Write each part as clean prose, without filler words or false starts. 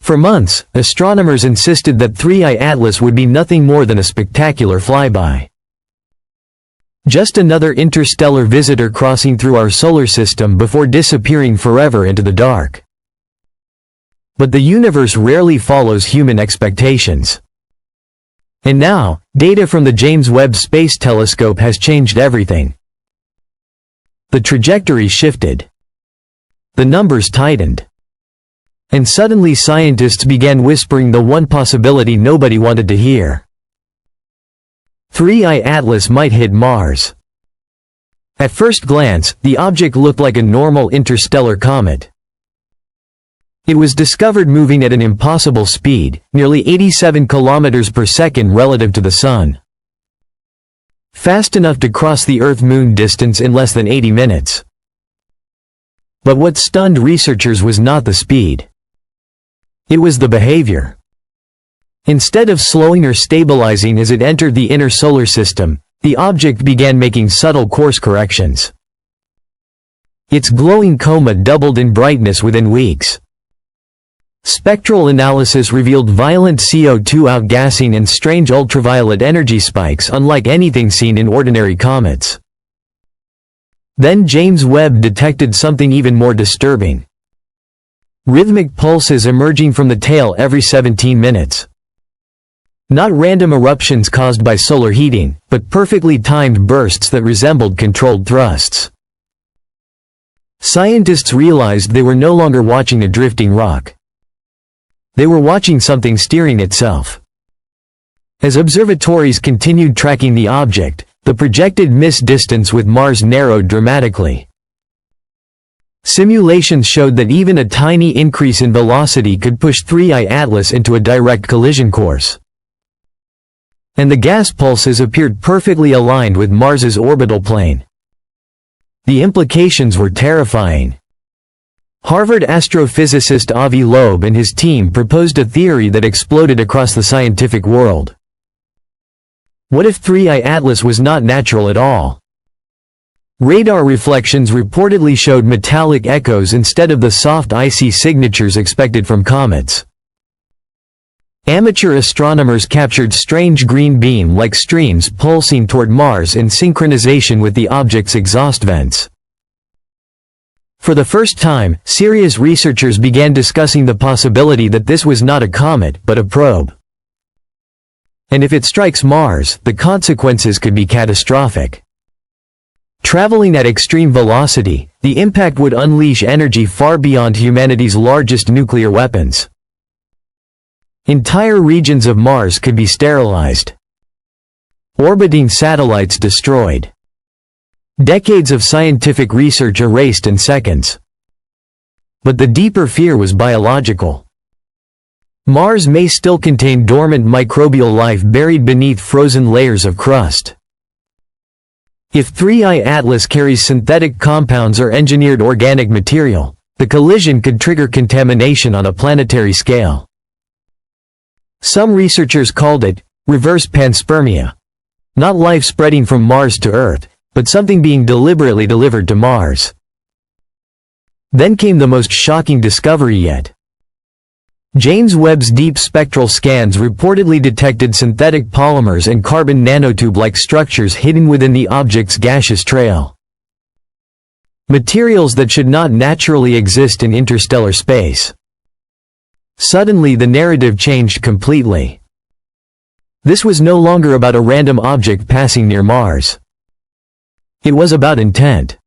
For months, astronomers insisted that 3I Atlas would be nothing more than a spectacular flyby. Just another interstellar visitor crossing through our solar system before disappearing forever into the dark. But the universe rarely follows human expectations. And now, data from the James Webb Space Telescope has changed everything. The trajectory shifted. The numbers tightened. And suddenly scientists began whispering the one possibility nobody wanted to hear. 3I Atlas might hit Mars. At first glance, the object looked like a normal interstellar comet. It was discovered moving at an impossible speed, nearly 87 kilometers per second relative to the Sun. Fast enough to cross the Earth-Moon distance in less than 80 minutes. But what stunned researchers was not the speed. It was the behavior. Instead of slowing or stabilizing as it entered the inner solar system, the object began making subtle course corrections. Its glowing coma doubled in brightness within weeks. Spectral analysis revealed violent CO2 outgassing and strange ultraviolet energy spikes unlike anything seen in ordinary comets. Then James Webb detected something even more disturbing. Rhythmic pulses emerging from the tail every 17 minutes. Not random eruptions caused by solar heating, but perfectly timed bursts that resembled controlled thrusts. Scientists realized they were no longer watching a drifting rock. They were watching something steering itself. As observatories continued tracking the object, the projected miss distance with Mars narrowed dramatically. Simulations showed that even a tiny increase in velocity could push 3I Atlas into a direct collision course. And the gas pulses appeared perfectly aligned with Mars's orbital plane. The implications were terrifying. Harvard astrophysicist Avi Loeb and his team proposed a theory that exploded across the scientific world. What if 3I Atlas was not natural at all? Radar reflections reportedly showed metallic echoes instead of the soft icy signatures expected from comets. Amateur astronomers captured strange green beam-like streams pulsing toward Mars in synchronization with the object's exhaust vents. For the first time, serious researchers began discussing the possibility that this was not a comet but a probe. And if it strikes Mars, the consequences could be catastrophic. Traveling at extreme velocity, the impact would unleash energy far beyond humanity's largest nuclear weapons. Entire regions of Mars could be sterilized. Orbiting satellites destroyed. Decades of scientific research erased in seconds. But the deeper fear was biological. Mars may still contain dormant microbial life buried beneath frozen layers of crust. If 3I Atlas carries synthetic compounds or engineered organic material, the collision could trigger contamination on a planetary scale. Some researchers called it reverse panspermia. Not life spreading from Mars to Earth, but something being deliberately delivered to Mars. Then came the most shocking discovery yet. James Webb's deep spectral scans reportedly detected synthetic polymers and carbon nanotube-like structures hidden within the object's gaseous trail. Materials that should not naturally exist in interstellar space. Suddenly the narrative changed completely. This was no longer about a random object passing near Mars. It was about intent.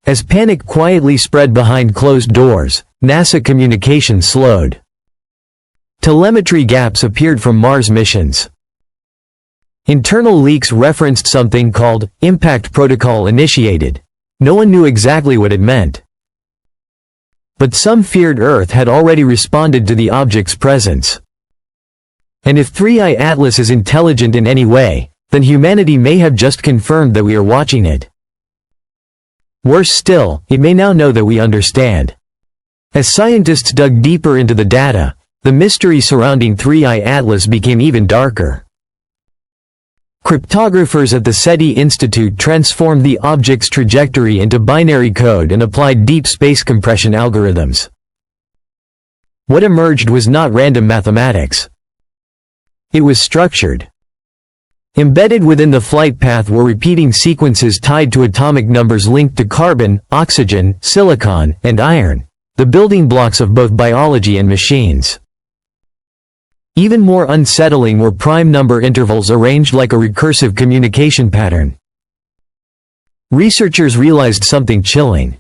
As panic quietly spread behind closed doors, NASA communications slowed. Telemetry gaps appeared from Mars missions. Internal leaks referenced something called impact protocol initiated. No one knew exactly what it meant. But some feared Earth had already responded to the object's presence. And if 3I Atlas is intelligent in any way, then humanity may have just confirmed that we are watching it. Worse still, it may now know that we understand. As scientists dug deeper into the data, the mystery surrounding 3I Atlas became even darker. Cryptographers at the SETI Institute transformed the object's trajectory into binary code and applied deep space compression algorithms. What emerged was not random mathematics. It was structured. Embedded within the flight path were repeating sequences tied to atomic numbers linked to carbon, oxygen, silicon, and iron, the building blocks of both biology and machines. Even more unsettling were prime number intervals arranged like a recursive communication pattern. Researchers realized something chilling.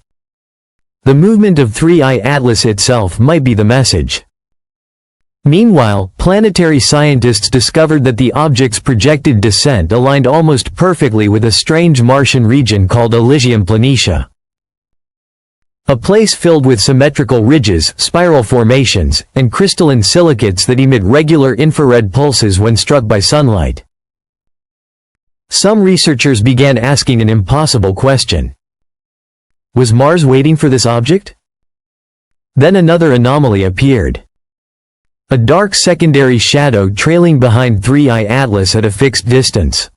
The movement of 3I Atlas itself might be the message. Meanwhile, planetary scientists discovered that the object's projected descent aligned almost perfectly with a strange Martian region called Elysium Planitia. A place filled with symmetrical ridges, spiral formations, and crystalline silicates that emit regular infrared pulses when struck by sunlight. Some researchers began asking an impossible question. Was Mars waiting for this object? Then another anomaly appeared. A dark secondary shadow trailing behind 3I Atlas at a fixed distance.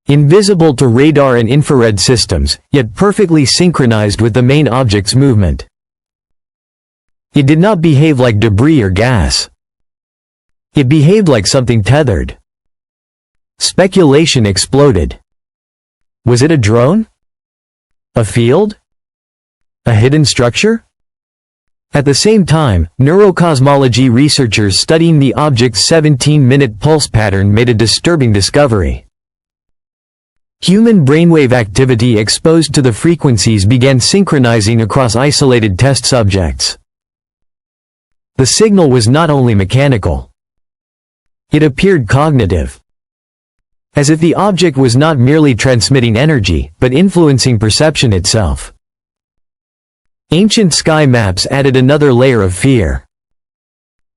Invisible to radar and infrared systems, yet perfectly synchronized with the main object's movement. It did not behave like debris or gas. It behaved like something tethered. Speculation exploded. Was it a drone? A field? A hidden structure? At the same time, neurocosmology researchers studying the object's 17-minute pulse pattern made a disturbing discovery. Human brainwave activity exposed to the frequencies began synchronizing across isolated test subjects. The signal was not only mechanical. It appeared cognitive. As if the object was not merely transmitting energy, but influencing perception itself. Ancient sky maps added another layer of fear.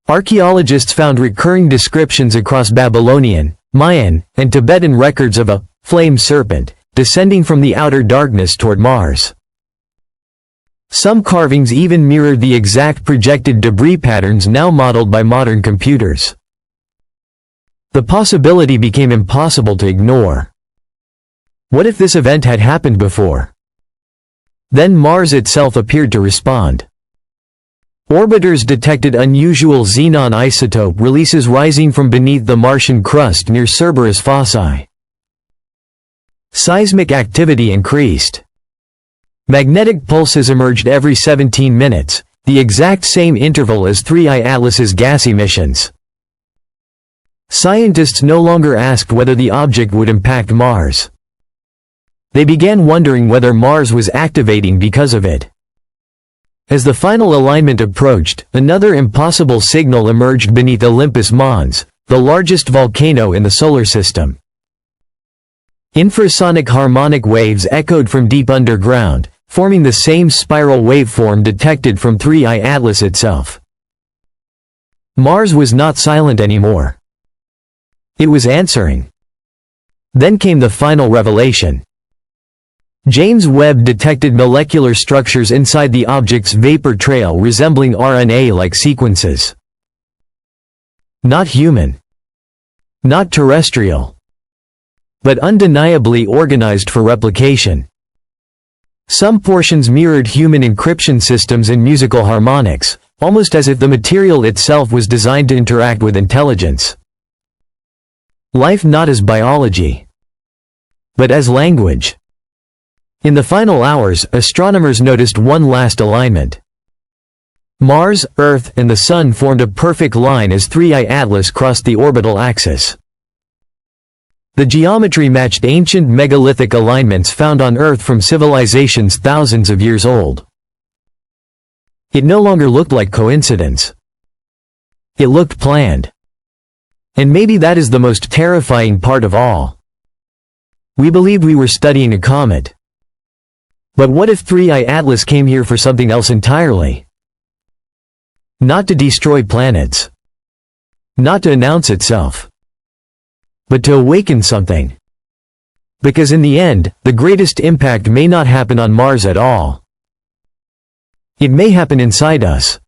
Archaeologists found recurring descriptions across Babylonian, Mayan, and Tibetan records of a flame serpent descending from the outer darkness toward Mars. Some carvings even mirrored the exact projected debris patterns now modeled by modern computers. The possibility became impossible to ignore. What if this event had happened before? Then Mars itself appeared to respond. Orbiters detected unusual xenon isotope releases rising from beneath the Martian crust near Cerberus Fossae. Seismic activity increased. Magnetic pulses emerged every 17 minutes, the exact same interval as 3I Atlas's gas emissions. Scientists no longer asked whether the object would impact Mars. They began wondering whether Mars was activating because of it. As the final alignment approached, another impossible signal emerged beneath Olympus Mons, the largest volcano in the solar system. Infrasonic harmonic waves echoed from deep underground, forming the same spiral waveform detected from 3I Atlas itself. Mars was not silent anymore. It was answering. Then came the final revelation. James Webb detected molecular structures inside the object's vapor trail resembling RNA-like sequences. Not human. Not terrestrial. But undeniably organized for replication. Some portions mirrored human encryption systems and musical harmonics, almost as if the material itself was designed to interact with intelligence. Life not as biology, but as language. In the final hours, astronomers noticed one last alignment. Mars, Earth, and the Sun formed a perfect line as 3I Atlas crossed the orbital axis. The geometry matched ancient megalithic alignments found on Earth from civilizations thousands of years old. It no longer looked like coincidence. It looked planned. And maybe that is the most terrifying part of all. We believed we were studying a comet. But what if 3I Atlas came here for something else entirely? Not to destroy planets. Not to announce itself. But to awaken something. Because in the end, the greatest impact may not happen on Mars at all. It may happen inside us.